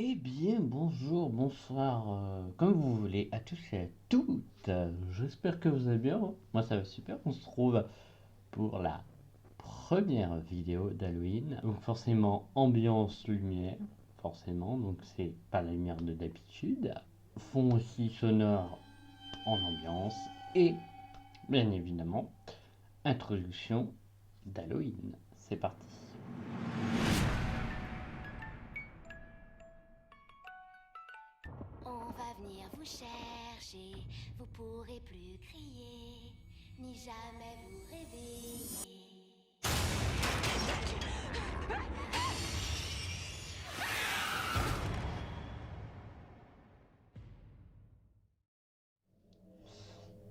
Eh bien, bonjour, bonsoir, comme vous voulez, à tous et à toutes. J'espère que vous allez bien. Moi, ça va super. On se trouve pour la première vidéo d'Halloween. Donc, forcément, ambiance lumière, forcément. Donc, c'est pas la lumière de d'habitude. Fond aussi sonore en ambiance. Et, bien évidemment, introduction d'Halloween. C'est parti. On va venir vous chercher, vous pourrez plus crier, ni jamais vous réveiller.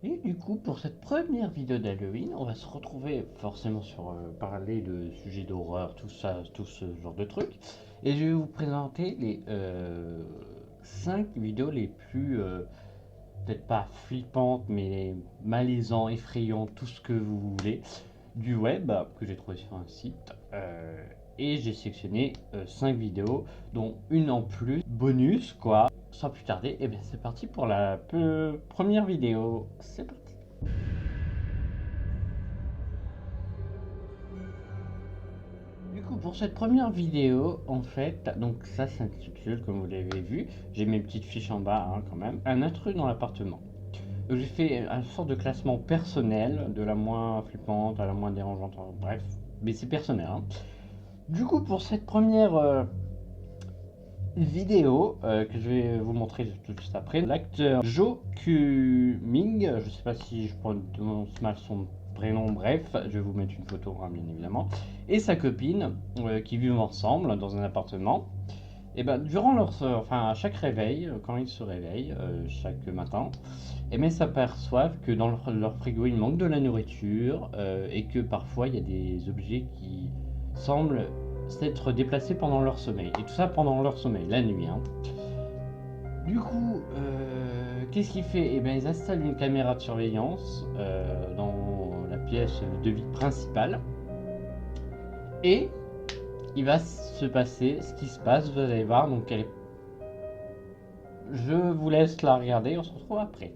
Et du coup, pour cette première vidéo d'Halloween, on va se retrouver forcément sur parler de sujets d'horreur, tout ça, tout ce genre de trucs. Et je vais vous présenter les 5 vidéos les plus, peut-être pas flippantes, mais malaisantes, effrayantes, tout ce que vous voulez, du web que j'ai trouvé sur un site. Et j'ai sélectionné 5 vidéos, dont une en plus, bonus quoi. Sans plus tarder, et bien c'est parti pour la première vidéo. C'est parti. Du coup, pour cette première vidéo, en fait, donc ça s'intitule, comme vous l'avez vu, j'ai mes petites fiches en bas hein, quand même, un intrus dans l'appartement. Donc j'ai fait un sorte de classement personnel, de la moins flippante à la moins dérangeante, bref, mais c'est personnel. Hein. Du coup, pour cette première vidéo que je vais vous montrer tout juste après, l'acteur Jo Kyu-ming, je sais pas si je prononce mal son prénom, bref, je vais vous mettre une photo hein, bien évidemment, et sa copine qui vivent ensemble dans un appartement. Et ben durant enfin à chaque réveil, quand ils se réveillent chaque matin, et bien s'aperçoivent que dans leur frigo il manque de la nourriture et que parfois il y a des objets qui semblent s'être déplacés pendant leur sommeil. Et tout ça pendant leur sommeil, la nuit. Hein. Du coup, qu'est-ce qu'il fait? Eh bien, ils installent une caméra de surveillance dans la pièce de vie principale. Et il va se passer ce qui se passe, vous allez voir. Donc, je vous laisse la regarder, on se retrouve après.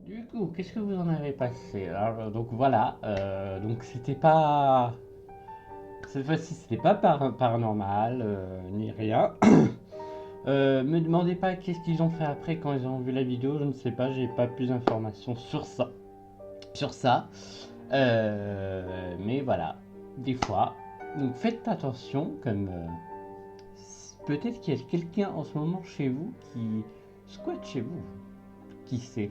Du coup, qu'est-ce que vous en avez passé? Alors, donc voilà, donc c'était pas. Cette fois-ci, c'était pas paranormal, ni rien. Me demandez pas qu'est-ce qu'ils ont fait après quand ils ont vu la vidéo, je ne sais pas, j'ai pas plus d'informations sur ça. Mais voilà, des fois. Donc faites attention, comme peut-être qu'il y a quelqu'un en ce moment chez vous qui squatte chez vous. Qui sait?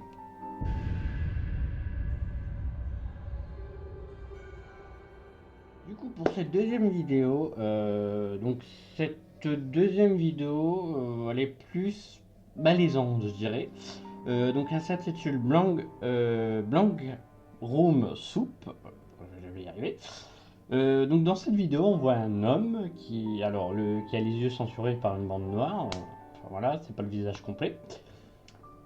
Du coup, pour cette deuxième vidéo, donc cette deuxième vidéo, elle est plus malaisante, je dirais. Donc elle s'intitule Blanc Room Soup. Je vais y arriver. Donc dans cette vidéo, on voit un homme qui a les yeux censurés par une bande noire. Enfin, voilà, c'est pas le visage complet.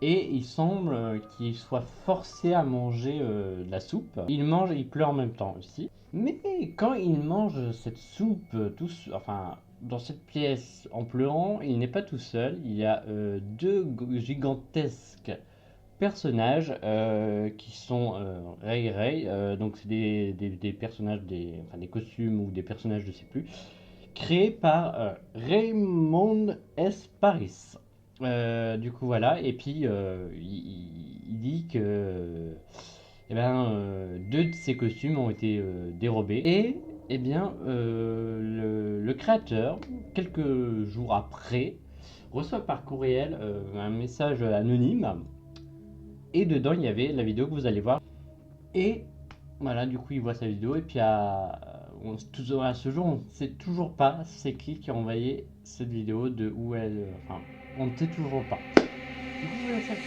Et il semble qu'il soit forcé à manger de la soupe. Il mange et il pleure en même temps aussi. Mais quand il mange cette soupe, enfin, dans cette pièce en pleurant, il n'est pas tout seul. Il y a deux gigantesques personnages qui sont Ray Ray. Donc c'est des personnages, enfin, des costumes ou des personnages, je sais plus, créés par Raymond S. Paris. Du coup voilà, et puis il dit que deux de ses costumes ont été dérobés. Et eh bien, le créateur, quelques jours après, reçoit par courriel un message anonyme. Et dedans, il y avait la vidéo que vous allez voir. Et voilà, du coup, il voit sa vidéo. Et puis à ce jour, on ne sait toujours pas c'est qui a envoyé cette vidéo, de où elle. Enfin, on ne sait toujours pas. Du coup, je vous laisse avec-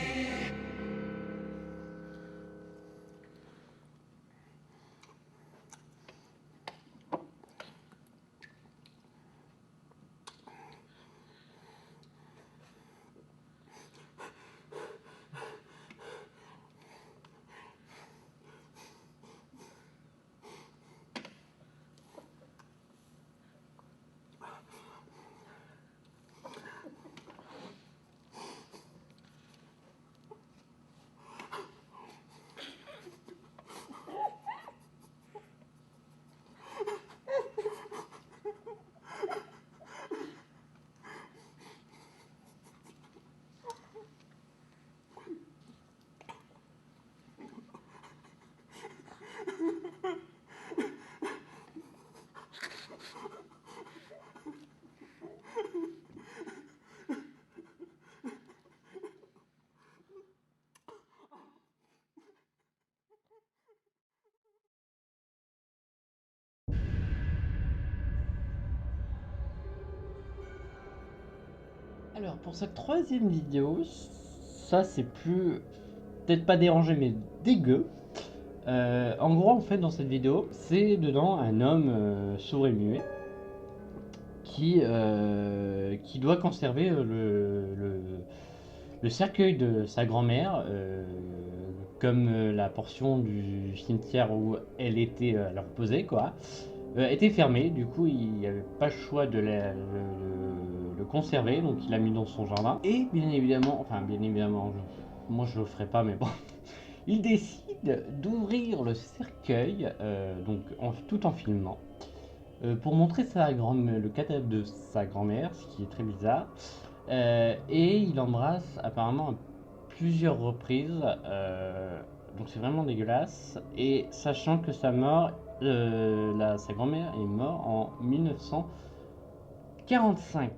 Alors, pour cette troisième vidéo, ça c'est plus. Peut-être pas dérangé, mais dégueu. En gros, en fait, dans cette vidéo, c'est dedans un homme sourd et muet qui doit conserver le cercueil de sa grand-mère, comme la portion du cimetière où elle était elle reposait, quoi, était fermée. Du coup, il n'y avait pas le choix de le conserver, donc il l'a mis dans son jardin. Et bien évidemment, moi je le ferai pas, mais bon. Il décide d'ouvrir le cercueil, tout en filmant, pour montrer le cadavre de sa grand-mère, ce qui est très bizarre. Et il embrasse apparemment à plusieurs reprises, donc c'est vraiment dégueulasse. Et sachant que sa grand-mère est morte en 1945.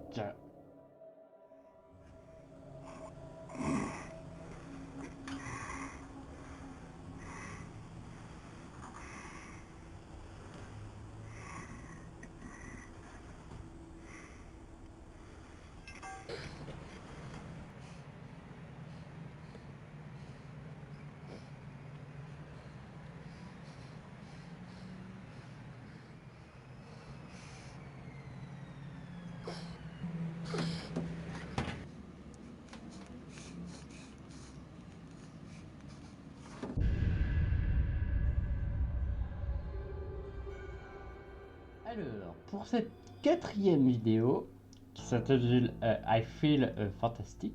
Alors, pour cette quatrième vidéo, qui s'intitule I Feel Fantastic,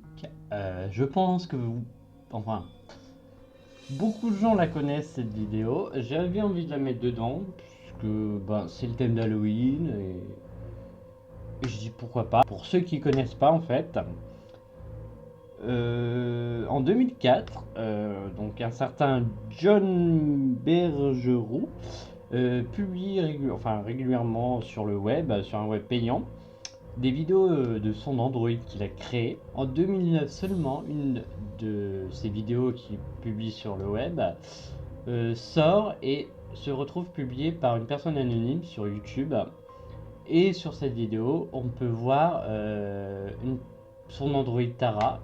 je pense que beaucoup de gens la connaissent cette vidéo. J'avais envie de la mettre dedans, puisque c'est le thème d'Halloween, Et je dis pourquoi pas. Pour ceux qui connaissent pas en fait, en 2004, donc un certain John Bergerou publie régulièrement sur le web, sur un web payant, des vidéos de son Android qu'il a créé. En 2009 seulement, une de ces vidéos qu'il publie sur le web sort et se retrouve publiée par une personne anonyme sur YouTube. Et sur cette vidéo, on peut voir son Android Tara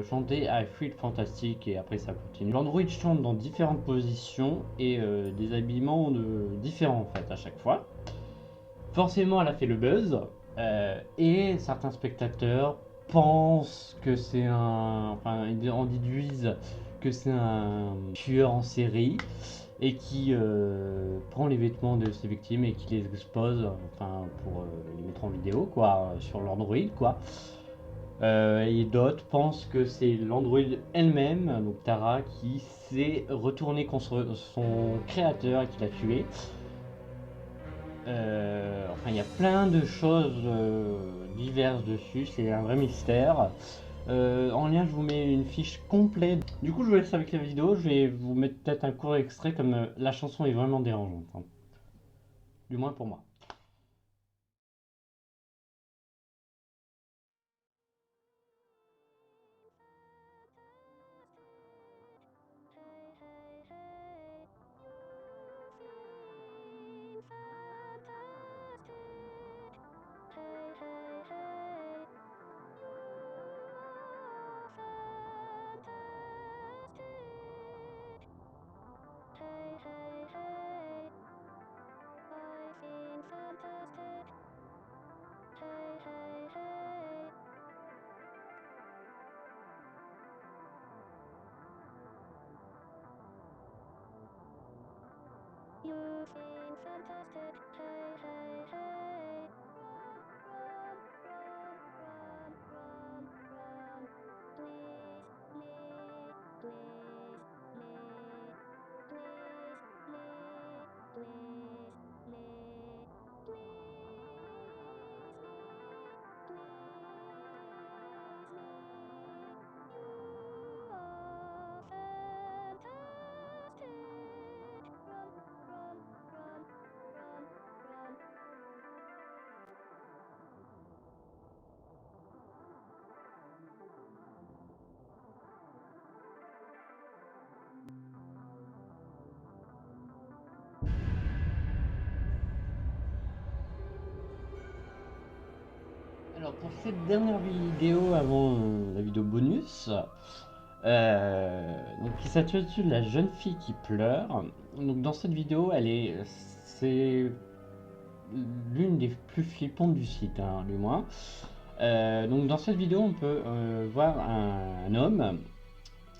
chanter I Feel Fantastic et après ça continue. L'Android chante dans différentes positions et des habillements différents en fait à chaque fois. Forcément, elle a fait le buzz et certains spectateurs pensent que c'est ils en déduisent que c'est un tueur en série et qui prend les vêtements de ses victimes et qui les expose, pour les mettre en vidéo, quoi, sur l'Android, quoi. Et d'autres pensent que c'est l'Android elle-même, donc Tara, qui s'est retournée contre son créateur et qui l'a tué. Il y a plein de choses diverses dessus, c'est un vrai mystère. En lien, je vous mets une fiche complète. Du coup, je vous laisse avec la vidéo. Je vais vous mettre peut-être un court extrait comme la chanson est vraiment dérangeante, hein. Du moins pour moi. Alors pour cette dernière vidéo avant la vidéo bonus, qui s'intitule La jeune fille qui pleure. Donc dans cette vidéo, c'est l'une des plus flippantes du site, hein, du moins. Donc dans cette vidéo, on peut voir un homme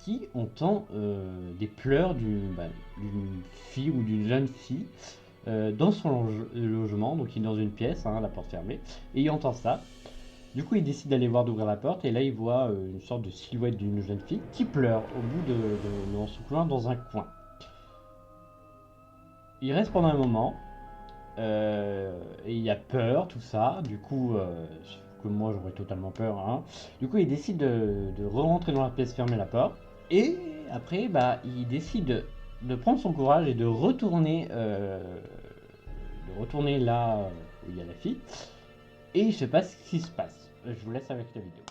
qui entend des pleurs d'une fille ou d'une jeune fille dans son logement. Donc il est dans une pièce, hein, la porte fermée, et il entend ça. Du coup, il décide d'aller voir, d'ouvrir la porte, et là, il voit une sorte de silhouette d'une jeune fille qui pleure au bout dans son couloir, dans un coin. Il reste pendant un moment, et il a peur, tout ça. Du coup, que moi j'aurais totalement peur, hein. Du coup, il décide de re-rentrer dans la pièce, fermer la porte, et après, il décide de prendre son courage et de retourner là où il y a la fille, et il se passe ce qui se passe. Je vous laisse avec la vidéo.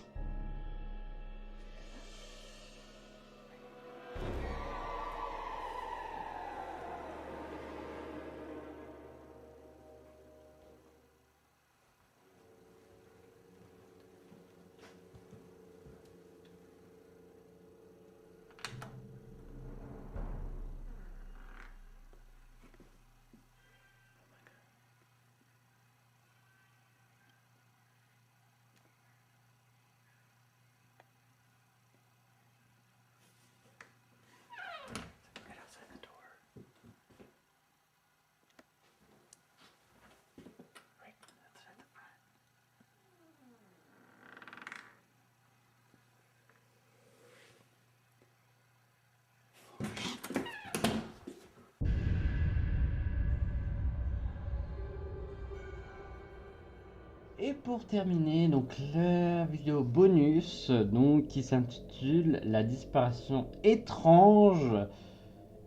Et pour terminer, donc la vidéo bonus, donc qui s'intitule La disparition étrange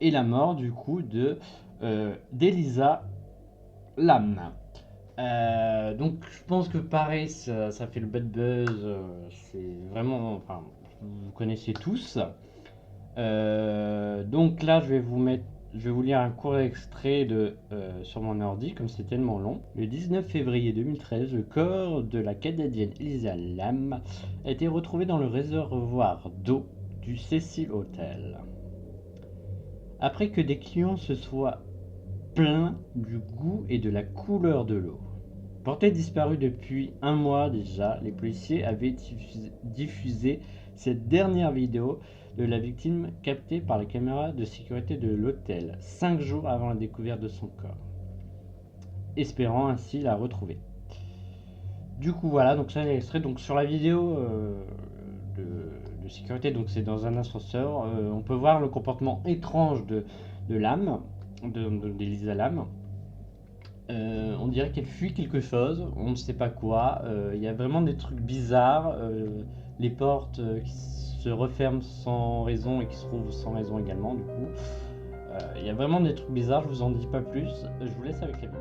et la mort du coup de d'Elisa Lam. Donc je pense que pareil, ça fait le bad buzz, c'est vraiment, enfin, vous connaissez tous. Donc là, je vais vous lire un court extrait sur mon ordi, comme c'est tellement long. Le 19 février 2013, le corps de la Canadienne Elisa Lam a été retrouvé dans le réservoir d'eau du Cecil Hotel. Après que des clients se soient plaints du goût et de la couleur de l'eau. Portée disparue depuis un mois déjà, les policiers avaient diffusé cette dernière vidéo de la victime captée par la caméra de sécurité de l'hôtel, 5 jours avant la découverte de son corps, espérant ainsi la retrouver. Du coup voilà, donc ça l'extrait. Donc sur la vidéo de sécurité, donc c'est dans un ascenseur, on peut voir le comportement étrange de Lam, d'Elisa Lam. On dirait qu'elle fuit quelque chose, on ne sait pas quoi. Il y a vraiment des trucs bizarres. Les portes qui se referment sans raison et qui se rouvrent sans raison également, du coup. Il y a vraiment des trucs bizarres, je vous en dis pas plus. Je vous laisse avec la vidéo.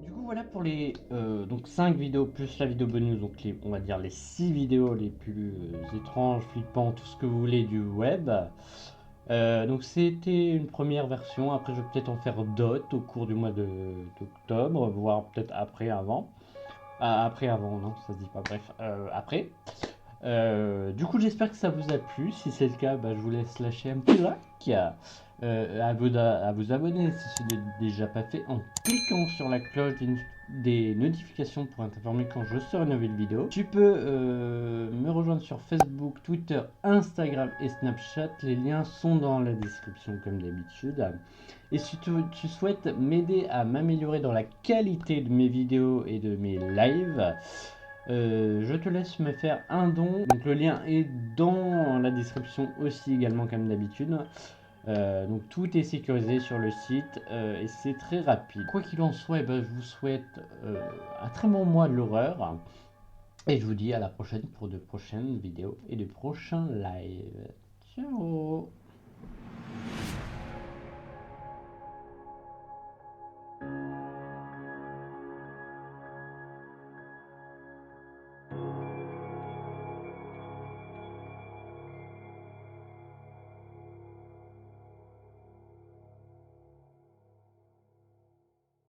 Du coup voilà pour les donc 5 vidéos plus la vidéo bonus, donc on va dire les 6 vidéos les plus étranges, flippantes, tout ce que vous voulez du web. Donc c'était une première version, après je vais peut-être en faire d'autres au cours du mois d'octobre, voire peut-être après, avant. Ah, après, avant, non, ça se dit pas, bref, après. Du coup, j'espère que ça vous a plu. Si c'est le cas, bah, je vous laisse lâcher un petit like. À vous abonner si ce n'est déjà pas fait en cliquant sur la cloche des notifications pour être informé quand je sors une nouvelle vidéo. Tu peux me rejoindre sur Facebook, Twitter, Instagram et Snapchat. Les liens sont dans la description comme d'habitude. Et si tu souhaites m'aider à m'améliorer dans la qualité de mes vidéos et de mes lives, je te laisse me faire un don. Donc le lien est dans la description aussi également comme d'habitude. Donc tout est sécurisé sur le site et c'est très rapide. Quoi qu'il en soit, je vous souhaite un très bon mois de l'horreur. Et je vous dis à la prochaine pour de prochaines vidéos et de prochains lives. Ciao!